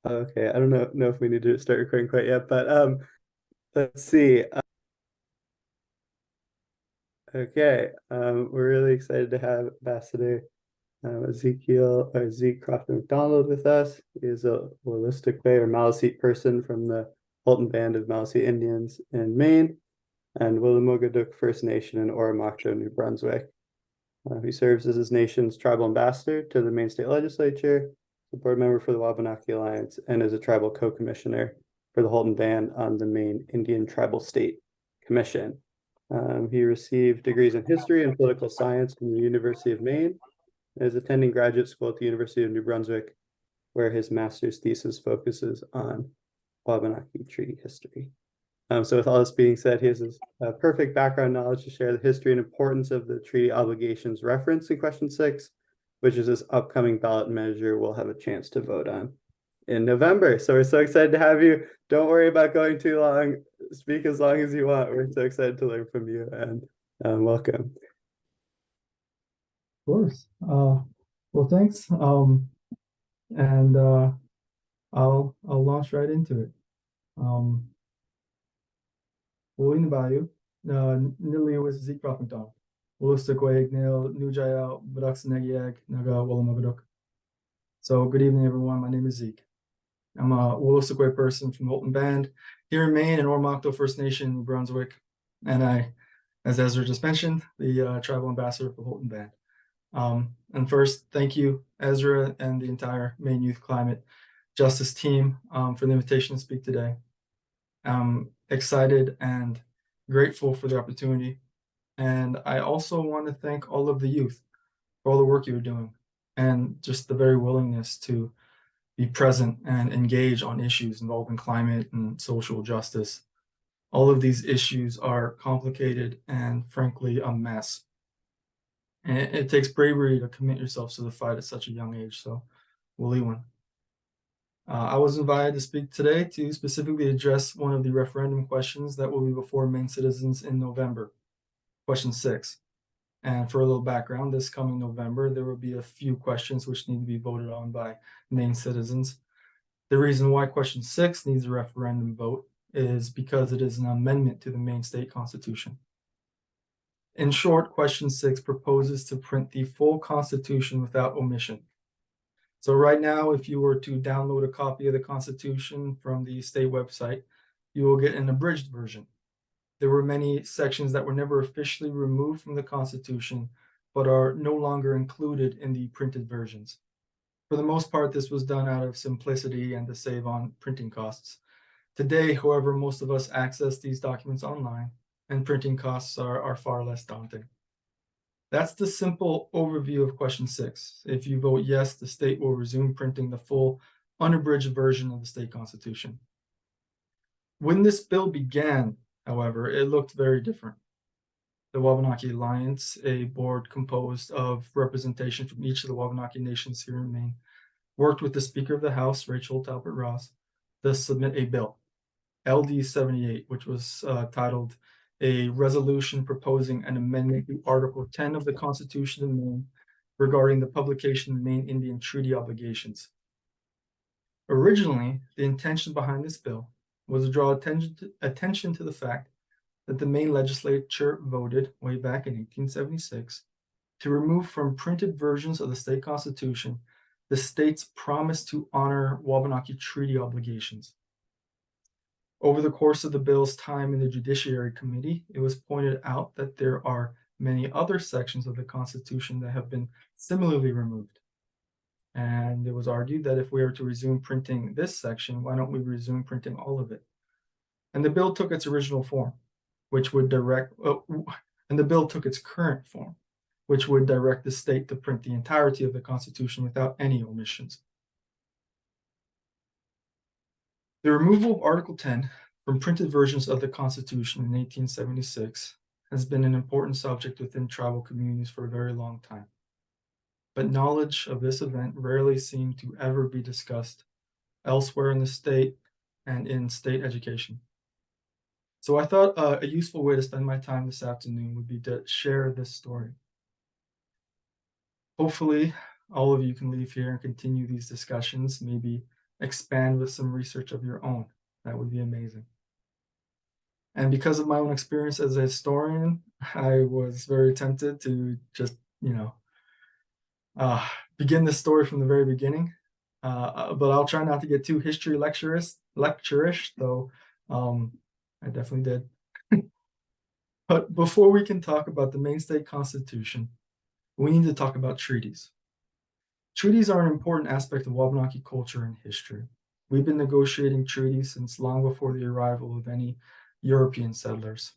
Okay, I don't know if we need to start recording quite yet, but let's see. Okay, we're really excited to have Ambassador Osihkiyol or Zeke Crofton-Macdonald with us. He is a holistic Bay or Maliseet person from the Houlton Band of Maliseet Indians in Maine and Willamogaduk First Nation in Oromocto, New Brunswick. He serves as his nation's tribal ambassador to the Maine State Legislature, a board member for the Wabanaki Alliance, and is a tribal co-commissioner for the Houlton Band on the Maine Indian Tribal State Commission. He received degrees in history and political science from the University of Maine and is attending graduate school at the University of New Brunswick, where his master's thesis focuses on Wabanaki treaty history. So with all this being said, he has perfect background knowledge to share the history and importance of the treaty obligations referenced in question 6, which is this upcoming ballot measure we'll have a chance to vote on in November. So we're so excited to have you. Don't worry about going too long. Speak as long as you want. We're so excited to learn from you, and welcome. Of course. Well, thanks. And I'll launch right into it. Willing Bayou, Nili was Zeke Crofton-Macdonald. Wulustakwe, Nail, Nujaya, Budak Negiag, Naga, Wallamagaduk. So good evening, everyone. My name is Zeke. I'm a Wulustakwe person from the Houlton Band here in Maine and Oromocto First Nation, New Brunswick. And I, as Ezra just mentioned, the tribal ambassador for the Houlton Band. And first, thank you, Ezra, and the entire Maine Youth Climate Justice team for the invitation to speak today. I'm excited and grateful for the opportunity. And I also want to thank all of the youth for all the work you're doing and just the very willingness to be present and engage on issues involving climate and social justice. All of these issues are complicated and frankly a mess. And it takes bravery to commit yourself to the fight at such a young age. So, Wiliwan. I was invited to speak today to specifically address one of the referendum questions that will be before Maine citizens in November, question 6. And for a little background, this coming November, there will be a few questions which need to be voted on by Maine citizens. The reason why question 6 needs a referendum vote is because it is an amendment to the Maine state constitution. In short, question 6 proposes to print the full constitution without omission. So right now, if you were to download a copy of the Constitution from the state website, you will get an abridged version. There were many sections that were never officially removed from the Constitution, but are no longer included in the printed versions. For the most part, this was done out of simplicity and to save on printing costs. Today, however, most of us access these documents online, and printing costs are far less daunting. That's the simple overview of question 6. If you vote yes, the state will resume printing the full unabridged version of the state constitution. When this bill began, however, it looked very different. The Wabanaki Alliance, a board composed of representation from each of the Wabanaki Nations here in Maine, worked with the Speaker of the House, Rachel Talbot Ross, to submit a bill, LD 78, which was titled a resolution proposing an amendment to Article 10 of the Constitution of Maine regarding the publication of Maine Indian treaty obligations. Originally, the intention behind this bill was to draw attention to the fact that the Maine legislature voted way back in 1876 to remove from printed versions of the state constitution the state's promise to honor Wabanaki treaty obligations. Over the course of the bill's time in the Judiciary Committee, it was pointed out that there are many other sections of the Constitution that have been similarly removed. And it was argued that if we were to resume printing this section, why don't we resume printing all of it? And the bill took its original form, which would and the bill took its current form, which would direct the state to print the entirety of the Constitution without any omissions. The removal of Article 10 from printed versions of the Constitution in 1876 has been an important subject within tribal communities for a very long time. But knowledge of this event rarely seemed to ever be discussed elsewhere in the state and in state education. So I thought a useful way to spend my time this afternoon would be to share this story. Hopefully, all of you can leave here and continue these discussions, maybe expand with some research of your own. That would be amazing. And because of my own experience as a historian, I was very tempted to just, begin this story from the very beginning. But I'll try not to get too history lecturish, though I definitely did. But before we can talk about the Maine state constitution, we need to talk about treaties. Treaties are an important aspect of Wabanaki culture and history. We've been negotiating treaties since long before the arrival of any European settlers.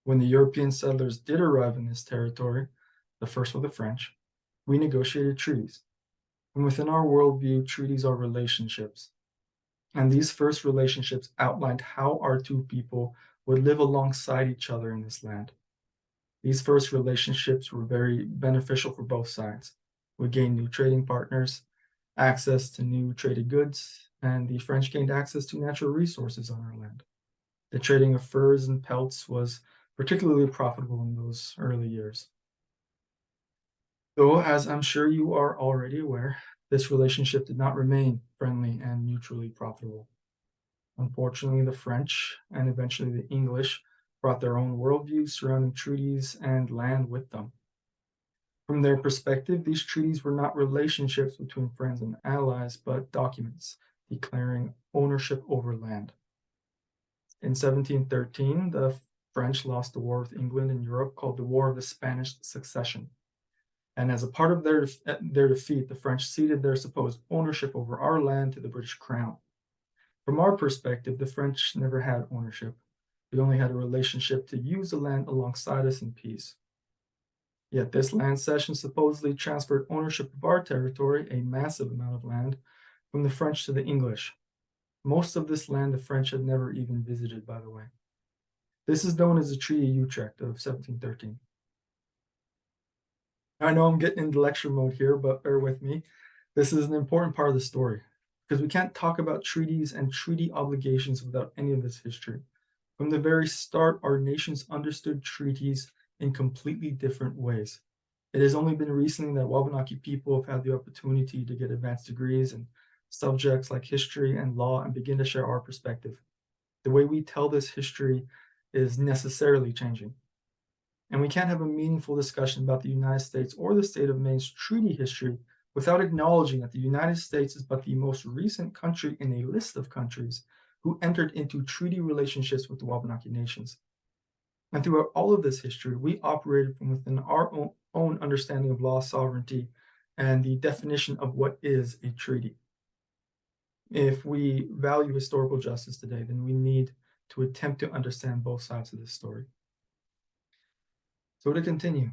When the European settlers did arrive in this territory, the first were the French, we negotiated treaties. And within our worldview, treaties are relationships. And these first relationships outlined how our two people would live alongside each other in this land. These first relationships were very beneficial for both sides. We gained new trading partners, access to new traded goods, and the French gained access to natural resources on our land. The trading of furs and pelts was particularly profitable in those early years. Though, as I'm sure you are already aware, this relationship did not remain friendly and mutually profitable. Unfortunately, the French and eventually the English brought their own worldviews surrounding treaties and land with them. From their perspective, these treaties were not relationships between friends and allies, but documents declaring ownership over land. In 1713, the French lost a war with England in Europe called the War of the Spanish Succession. And as a part of their defeat, the French ceded their supposed ownership over our land to the British Crown. From our perspective, the French never had ownership. We only had a relationship to use the land alongside us in peace. Yet this land cession supposedly transferred ownership of our territory, a massive amount of land, from the French to the English. Most of this land the French had never even visited, by the way. This is known as the Treaty of Utrecht of 1713. I know I'm getting into lecture mode here, but bear with me. This is an important part of the story because we can't talk about treaties and treaty obligations without any of this history. From the very start, our nations understood treaties in completely different ways. It has only been recently that Wabanaki people have had the opportunity to get advanced degrees in subjects like history and law and begin to share our perspective. The way we tell this history is necessarily changing. And we can't have a meaningful discussion about the United States or the state of Maine's treaty history without acknowledging that the United States is but the most recent country in a list of countries who entered into treaty relationships with the Wabanaki Nations. And throughout all of this history, we operated from within our own understanding of law, sovereignty, and the definition of what is a treaty. If we value historical justice today, then we need to attempt to understand both sides of this story. So to continue,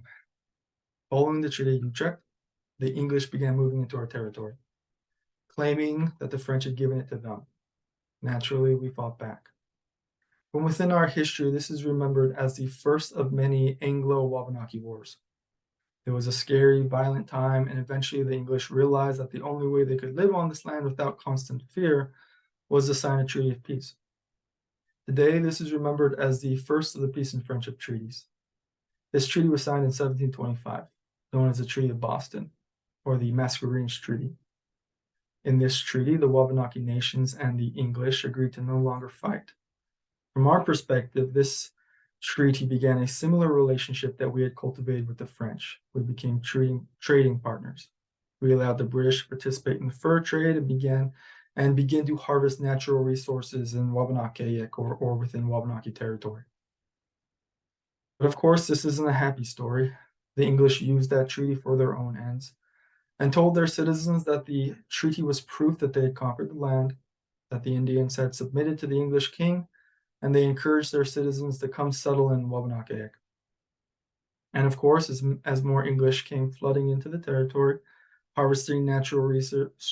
following the Treaty of Utrecht, the English began moving into our territory, claiming that the French had given it to them. Naturally, we fought back. From within our history, this is remembered as the first of many Anglo-Wabanaki wars. It was a scary, violent time, and eventually the English realized that the only way they could live on this land without constant fear was to sign a treaty of peace. Today, this is remembered as the first of the peace and friendship treaties. This treaty was signed in 1725, known as the Treaty of Boston, or the Mascarenes Treaty. In this treaty, the Wabanaki Nations and the English agreed to no longer fight. From our perspective, this treaty began a similar relationship that we had cultivated with the French. We became trading partners. We allowed the British to participate in the fur trade and begin to harvest natural resources in Wabanaki or within Wabanaki territory. But of course, this isn't a happy story. The English used that treaty for their own ends and told their citizens that the treaty was proof that they had conquered the land, that the Indians had submitted to the English king, and they encouraged their citizens to come settle in Wabanaki. And of course, as more English came flooding into the territory, harvesting natural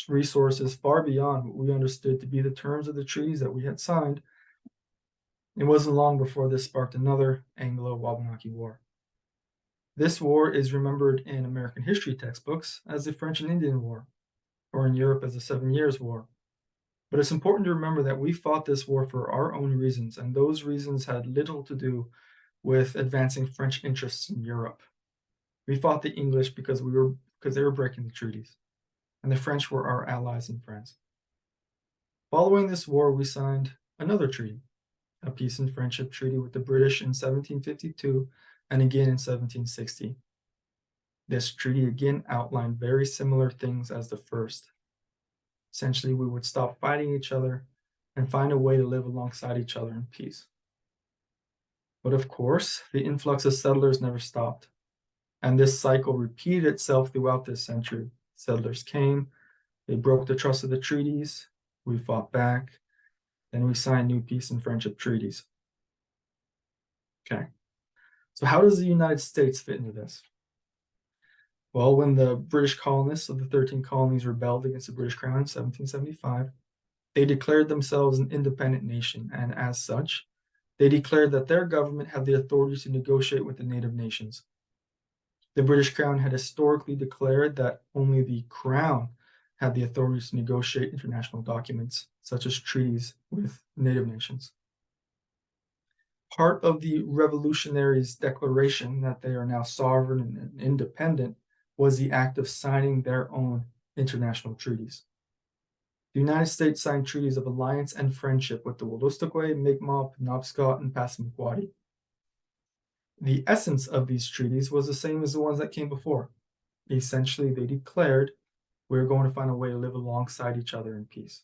resources far beyond what we understood to be the terms of the treaties that we had signed, it wasn't long before this sparked another Anglo-Wabanaki War. This war is remembered in American history textbooks as the French and Indian War, or in Europe as the 7 Years' War. But it's important to remember that we fought this war for our own reasons, and those reasons had little to do with advancing French interests in Europe. We fought the English because they were breaking the treaties, and the French were our allies and friends. Following this war, we signed another treaty, a peace and friendship treaty with the British in 1752 and again in 1760. This treaty again outlined very similar things as the first. Essentially, we would stop fighting each other and find a way to live alongside each other in peace. But of course, the influx of settlers never stopped, and this cycle repeated itself throughout this century. Settlers came, they broke the trust of the treaties, we fought back, then we signed new peace and friendship treaties. Okay, so how does the United States fit into this? Well, when the British colonists of the 13 colonies rebelled against the British Crown in 1775, they declared themselves an independent nation, and as such, they declared that their government had the authority to negotiate with the native nations. The British Crown had historically declared that only the Crown had the authority to negotiate international documents, such as treaties with native nations. Part of the revolutionaries' declaration that they are now sovereign and independent was the act of signing their own international treaties. The United States signed treaties of alliance and friendship with the Wolastoqey, Mi'kmaq, Penobscot, and Passamaquoddy. The essence of these treaties was the same as the ones that came before. Essentially, they declared we're going to find a way to live alongside each other in peace.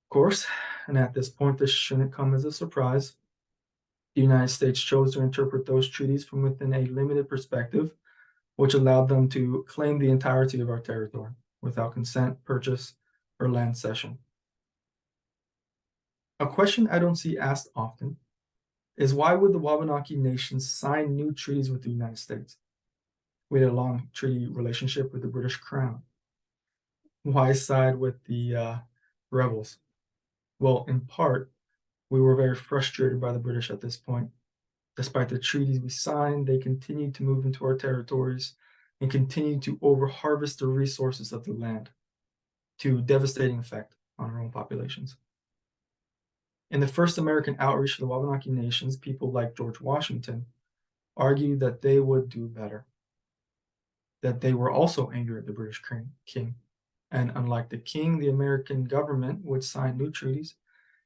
Of course, and at this point, this shouldn't come as a surprise. The United States chose to interpret those treaties from within a limited perspective, which allowed them to claim the entirety of our territory without consent, purchase, or land cession. A question I don't see asked often is why would the Wabanaki Nations sign new treaties with the United States? We had a long treaty relationship with the British Crown. Why side with the rebels? Well, in part, we were very frustrated by the British at this point. Despite the treaties we signed, they continued to move into our territories and continued to overharvest the resources of the land to devastating effect on our own populations. In the first American outreach to the Wabanaki Nations, people like George Washington argued that they would do better, that they were also angry at the British king. And unlike the king, the American government would sign new treaties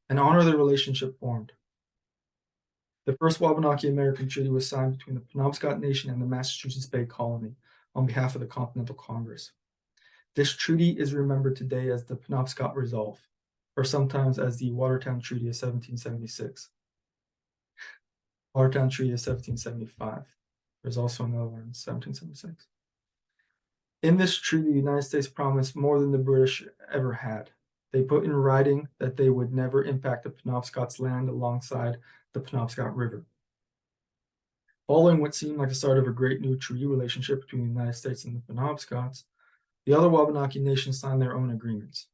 and honor the relationship formed. The first Wabanaki American treaty was signed between the Penobscot Nation and the Massachusetts Bay Colony on behalf of the Continental Congress. This treaty is remembered today as the Penobscot Resolve, or sometimes as the Watertown Treaty of 1776. Watertown Treaty of 1775. There's also another one in 1776. In this treaty, the United States promised more than the British ever had. They put in writing that they would never impact the Penobscot's land alongside the Penobscot River. Following what seemed like the start of a great new treaty relationship between the United States and the Penobscots, the other Wabanaki nations signed their own agreements.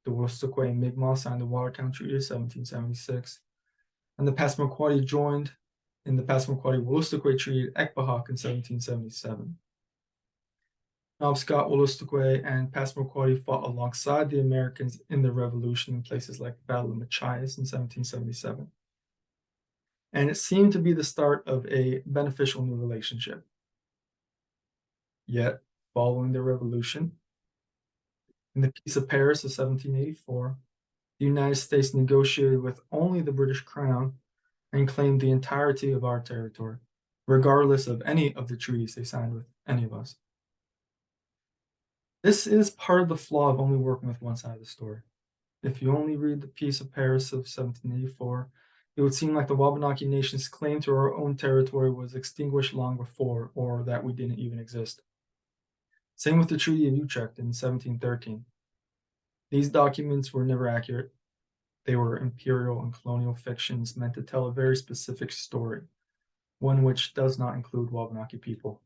The Wolastoqey and Mi'kmaq signed the Watertown Treaty of 1776, and the Passamaquoddy joined in the Passamaquoddy-Wolastoqey Treaty at Ekpahak in 1777. Penobscot, Wolastoqey, and Passamaquoddy fought alongside the Americans in the Revolution in places like the Battle of Machias in 1777. And it seemed to be the start of a beneficial new relationship. Yet, following the Revolution, in the Peace of Paris of 1784, the United States negotiated with only the British Crown and claimed the entirety of our territory, regardless of any of the treaties they signed with any of us. This is part of the flaw of only working with one side of the story. If you only read the Peace of Paris of 1784, it would seem like the Wabanaki Nation's claim to our own territory was extinguished long before, or that we didn't even exist. Same with the Treaty of Utrecht in 1713. These documents were never accurate. They were imperial and colonial fictions meant to tell a very specific story, one which does not include Wabanaki people.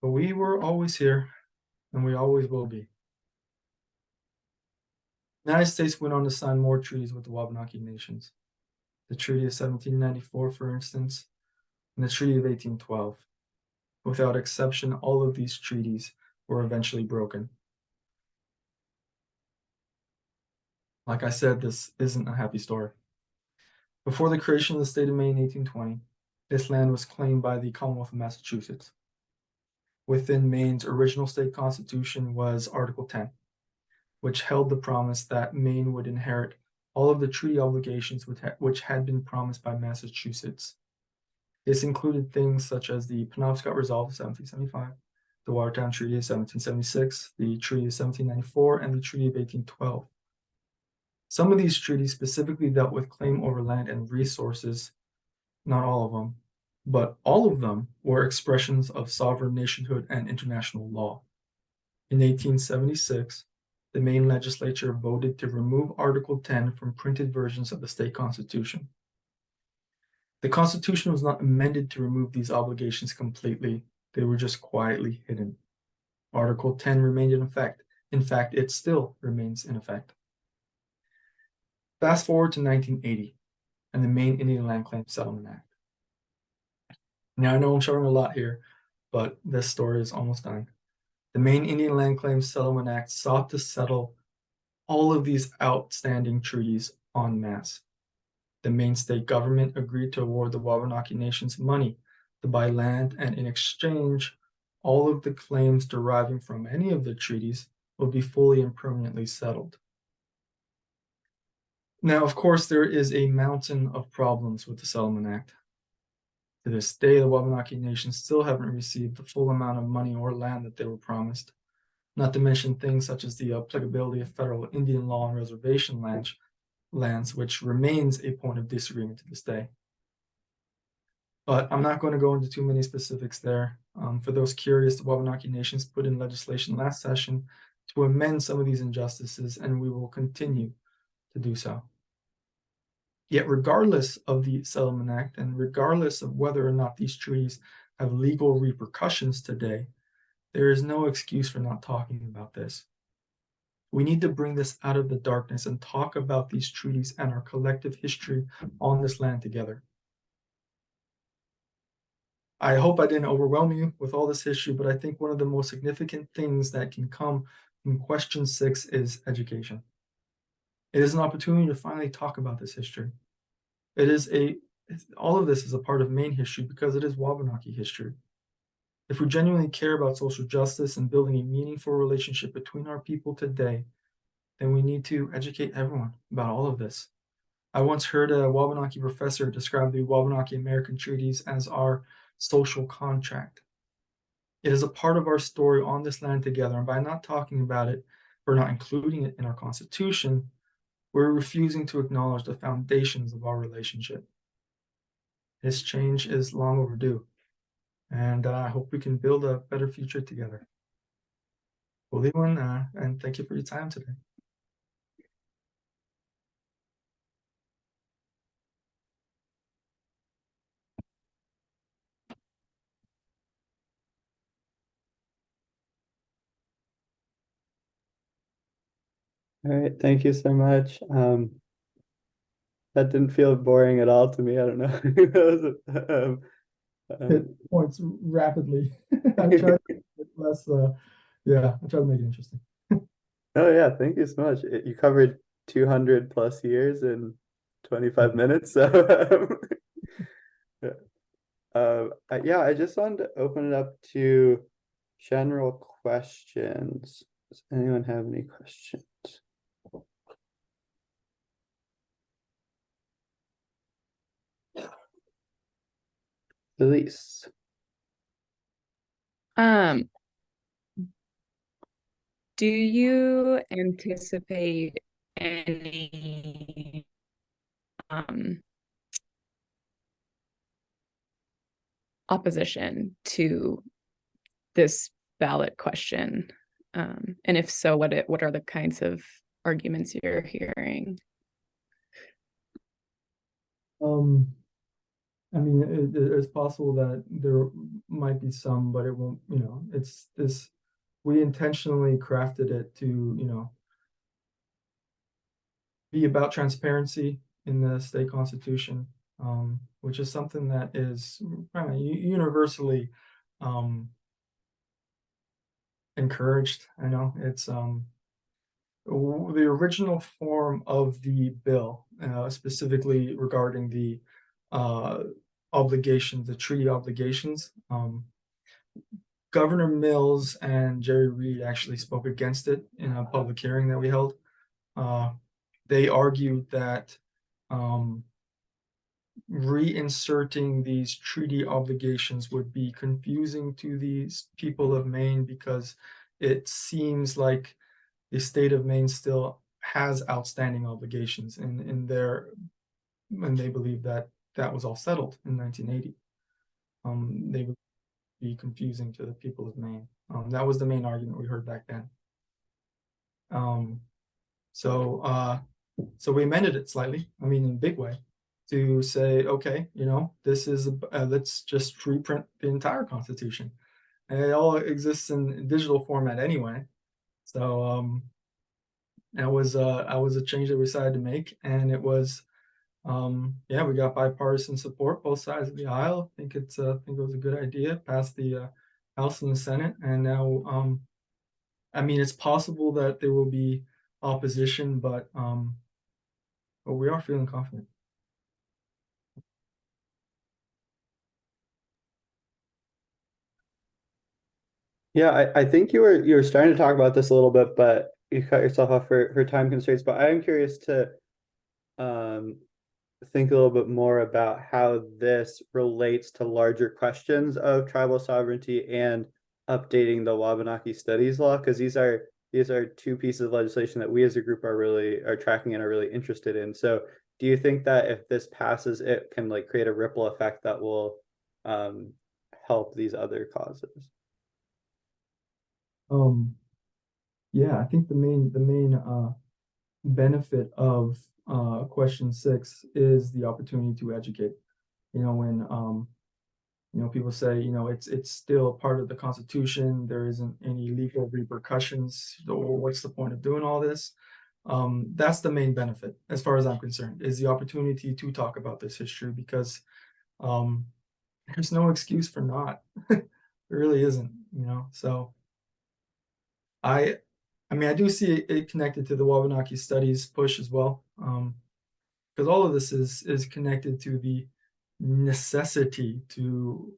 But we were always here, and we always will be. The United States went on to sign more treaties with the Wabanaki Nations. The Treaty of 1794, for instance, and the Treaty of 1812. Without exception, all of these treaties were eventually broken. Like I said, this isn't a happy story. Before the creation of the state of Maine in 1820, this land was claimed by the Commonwealth of Massachusetts. Within Maine's original state constitution was Article 10, which held the promise that Maine would inherit all of the treaty obligations which had been promised by Massachusetts. This included things such as the Penobscot Resolve of 1775, the Watertown Treaty of 1776, the Treaty of 1794, and the Treaty of 1812. Some of these treaties specifically dealt with claim over land and resources, not all of them, but all of them were expressions of sovereign nationhood and international law. In 1876, the Maine legislature voted to remove Article 10 from printed versions of the state constitution. The Constitution was not amended to remove these obligations completely. They were just quietly hidden. Article 10 remained in effect. In fact, it still remains in effect. Fast forward to 1980 and the Maine Indian Land Claims Settlement Act. Now, I know I'm showing a lot here, but this story is almost done. The Maine Indian Land Claims Settlement Act sought to settle all of these outstanding treaties en masse. The Maine state government agreed to award the Wabanaki Nations money to buy land, and in exchange, all of the claims deriving from any of the treaties will be fully and permanently settled. Now, of course, there is a mountain of problems with the Settlement Act. To this day, the Wabanaki Nations still haven't received the full amount of money or land that they were promised, not to mention things such as the applicability of federal Indian law and reservation lands, which remains a point of disagreement to this day. But I'm not going to go into too many specifics there. For those curious, the Wabanaki Nations put in legislation last session to amend some of these injustices, and we will continue to do so. Yet regardless of the Settlement Act, and regardless of whether or not these treaties have legal repercussions today, there is no excuse for not talking about this. We need to bring this out of the darkness and talk about these treaties and our collective history on this land together. I hope I didn't overwhelm you with all this history, but I think one of the most significant things that can come from question 6 is education. It is an opportunity to finally talk about this history. All of this is a part of Maine history because it is Wabanaki history. If we genuinely care about social justice and building a meaningful relationship between our people today, then we need to educate everyone about all of this. I once heard a Wabanaki professor describe the Wabanaki American treaties as our social contract. It is a part of our story on this land together, and by not talking about it, or not including it in our Constitution, we're refusing to acknowledge the foundations of our relationship. This change is long overdue, and I hope we can build a better future together. And thank you for your time today. All right, thank you so much. That didn't feel boring at all to me. I don't know. Hit points rapidly. I tried to make it less, I tried to make it interesting. Oh yeah, thank you so much. You covered 200 plus years in 25 minutes. So yeah, I just wanted to open it up to general questions. Does anyone have any questions? Elise. Do you anticipate any opposition to this ballot question? And if so, what are the kinds of arguments you're hearing? I mean, it's possible that there might be some, but it won't, it's this, we intentionally crafted it to, be about transparency in the state constitution, which is something that is kind of universally encouraged. I know it's the original form of the bill, specifically regarding the obligations, the treaty obligations, Governor Mills and Jerry Reed actually spoke against it in a public hearing that we held. They argued that reinserting these treaty obligations would be confusing to these people of Maine because it seems like the state of Maine still has outstanding obligations and they believe that that was all settled in 1980. They would be confusing to the people of Maine. That was the main argument we heard back then. So we amended it slightly, I mean, in a big way, to say, okay, this is, let's just reprint the entire Constitution. And it all exists in digital format anyway. So that was a change that we decided to make, and it was, yeah, we got bipartisan support, both sides of the aisle. I think it was a good idea. Passed the House and the Senate, and now, I mean, it's possible that there will be opposition, but we are feeling confident. Yeah, I think you were starting to talk about this a little bit, but you cut yourself off for time constraints. But I am curious to um think a little bit more about how this relates to larger questions of tribal sovereignty and updating the Wabanaki Studies Law, because these are two pieces of legislation that we as a group are tracking and are really interested in. So do you think that if this passes, it can like create a ripple effect that will help these other causes? Yeah, I think the main benefit of question 6 is the opportunity to educate. When people say, it's still part of the Constitution, there isn't any legal repercussions, or what's the point of doing all this? That's the main benefit, as far as I'm concerned, is the opportunity to talk about this history, because there's no excuse for not. There really isn't, so I mean, I do see it connected to the Wabanaki Studies push as well, because all of this is connected to the necessity to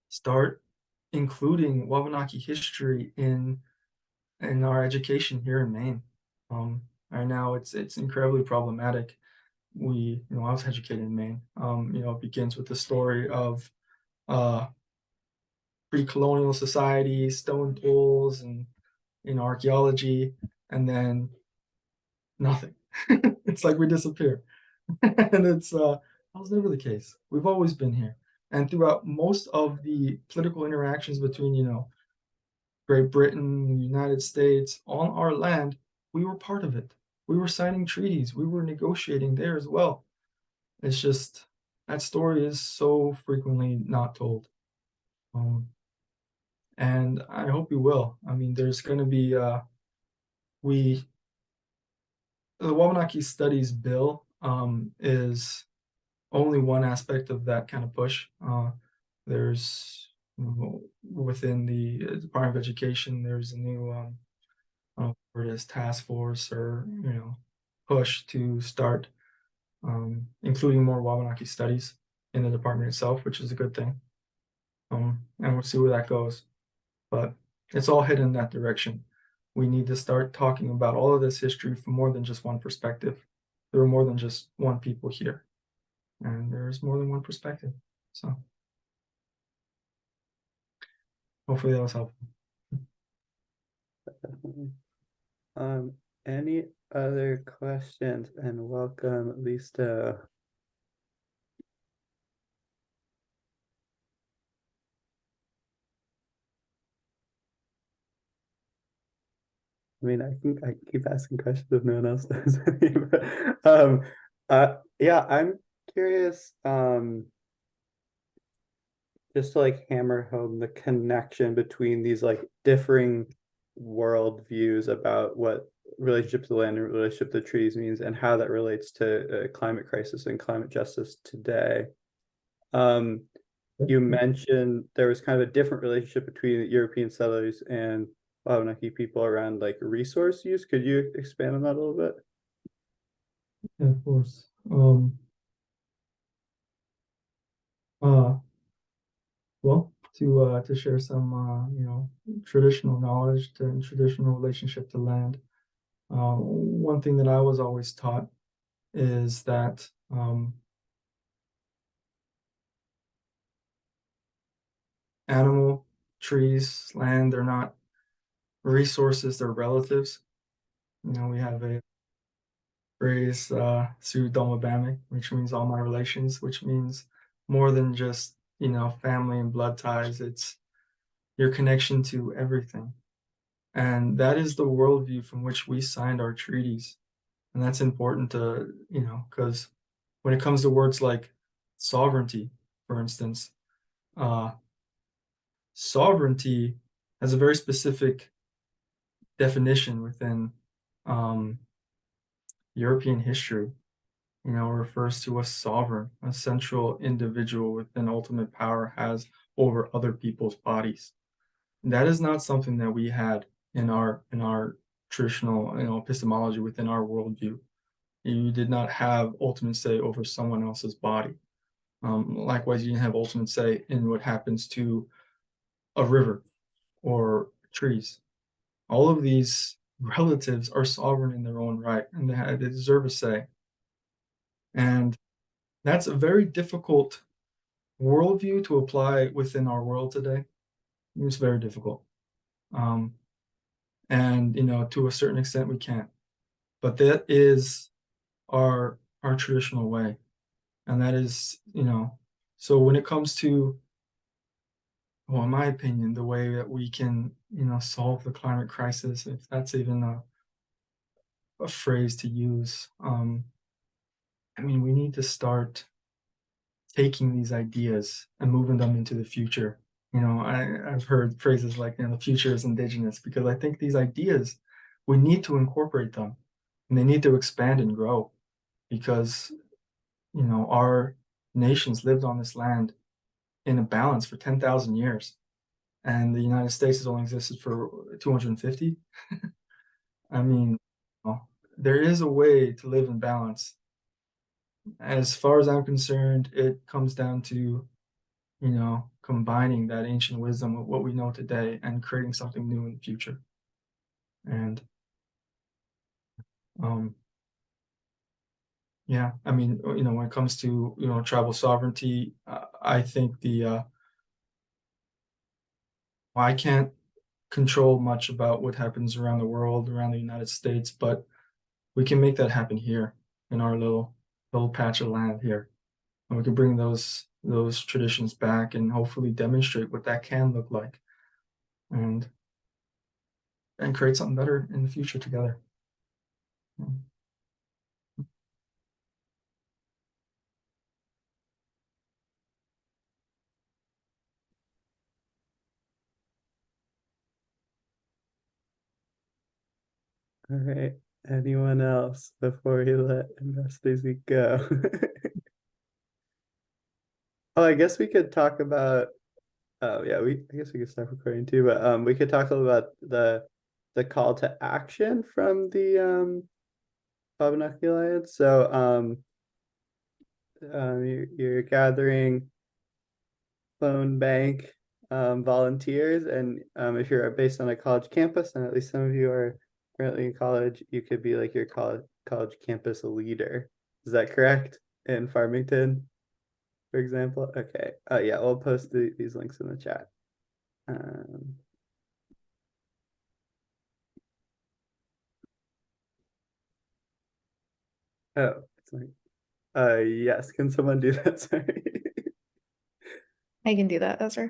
start including Wabanaki history in our education here in Maine. Right now, it's incredibly problematic. I was educated in Maine. It begins with the story of pre-colonial society, stone tools, and in archaeology, and then nothing. It's like we disappear. And that was never the case. We've always been here. And throughout most of the political interactions between, Great Britain, the United States, on our land, we were part of it. We were signing treaties. We were negotiating there as well. It's just that story is so frequently not told. And I hope we will. I mean, there's going to be the Wabanaki Studies Bill is only one aspect of that kind of push. There's within the Department of Education, there's a new task force or push to start including more Wabanaki studies in the department itself, which is a good thing. And we'll see where that goes. But it's all headed in that direction. We need to start talking about all of this history from more than just one perspective. There are more than just one people here, and there's more than one perspective. So hopefully that was helpful. Any other questions? And welcome, Lisa. I mean, I keep asking questions if no one else does. Yeah, I'm curious, just to like hammer home the connection between these like differing world views about what relationship to the land and relationship to trees means and how that relates to climate crisis and climate justice today. You mentioned there was kind of a different relationship between European settlers and Wabanaki people around like resource use. Could you expand on that a little bit? Yeah, of course. Well, to share some traditional knowledge and traditional relationship to land. One thing that I was always taught is that animal, trees, land, they're not resources, they're relatives. We have a phrase, Su Domabame, which means all my relations, which means more than just, family and blood ties. It's your connection to everything. And that is the worldview from which we signed our treaties. And that's important to, because when it comes to words like sovereignty, for instance, sovereignty has a very specific definition within European history. Refers to a sovereign, a central individual with an ultimate power has over other people's bodies. And that is not something that we had in our traditional, epistemology within our worldview. You did not have ultimate say over someone else's body. Likewise, you didn't have ultimate say in what happens to a river or trees. All of these relatives are sovereign in their own right, and they deserve a say. And that's a very difficult worldview to apply within our world today. It's very difficult. And to a certain extent we can. But that is our traditional way. And that is, so when it comes to, well, in my opinion, the way that we can, solve the climate crisis, if that's even a phrase to use, we need to start taking these ideas and moving them into the future. I've heard phrases like, the future is indigenous, because I think these ideas, we need to incorporate them and they need to expand and grow, because, our nations lived on this land in a balance for 10,000 years. And the United States has only existed for 250. There is a way to live in balance. As far as I'm concerned, it comes down to, combining that ancient wisdom with what we know today and creating something new in the future. And when it comes to, tribal sovereignty, I think I can't control much about what happens around the world, around the United States, but we can make that happen here in our little patch of land here. And we can bring those traditions back and hopefully demonstrate what that can look like, and create something better in the future together. All right. Anyone else before we let Ambassador Zeke go? Oh, I guess we could talk about. Oh yeah, I guess we could start recording too, but we could talk a little about the call to action from the Wabanaki Alliance. So you're gathering phone bank volunteers, and if you're based on a college campus, and at least some of you are currently in college, you could be like your college campus leader. Is that correct? In Farmington, for example? Okay. Yeah, we'll post these links in the chat. Oh, it's like, yes, can someone do that? Sorry. I can do that, Ezra.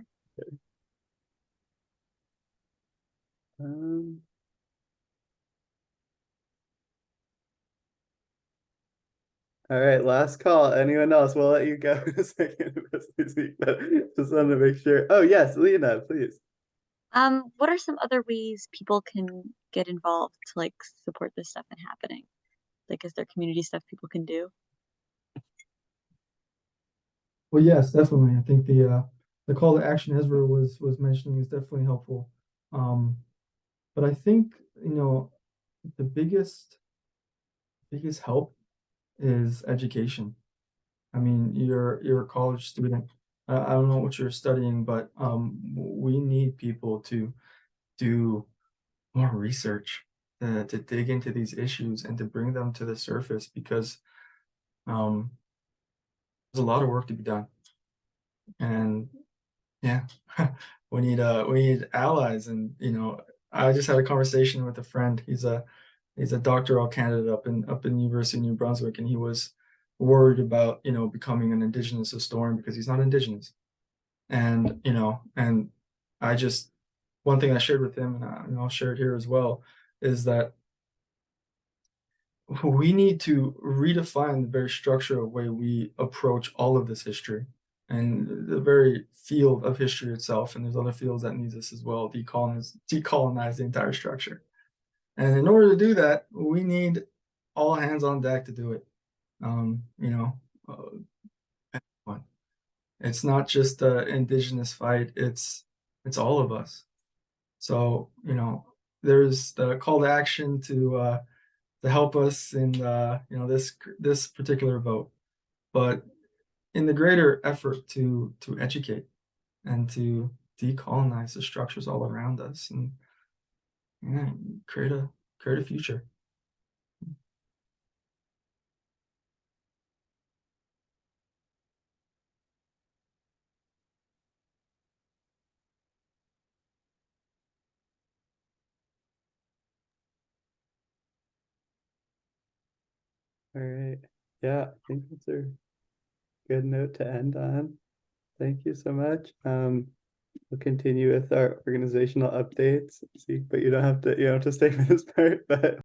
All right, last call. Anyone else? We'll let you go in a second, but just wanted to make sure. Oh yes, Lena, please. What are some other ways people can get involved to like support this stuff and happening? Like, is there community stuff people can do? Well, yes, definitely. I think the call to action Ezra was mentioning is definitely helpful. But I think the biggest help is education. You're a college student. I don't know what you're studying, but we need people to do more research, to dig into these issues and to bring them to the surface, because there's a lot of work to be done. And yeah, we need allies. And I just had a conversation with a friend. He's a doctoral candidate up in University of New Brunswick, and he was worried about becoming an Indigenous historian because he's not Indigenous. And and I just, one thing I shared with him, and I'll share it here as well, is that we need to redefine the very structure of way we approach all of this history and the very field of history itself. And there's other fields that need this as well, decolonize the entire structure. And in order to do that, we need all hands on deck to do it. It's not just the Indigenous fight, it's all of us. So there's the call to action to help us in this particular vote, but in the greater effort to educate and to decolonize the structures all around us, and create a future. All right. Yeah, I think that's a good note to end on. Thank you so much. We'll continue with our organizational updates, but you don't have to stay for this part, but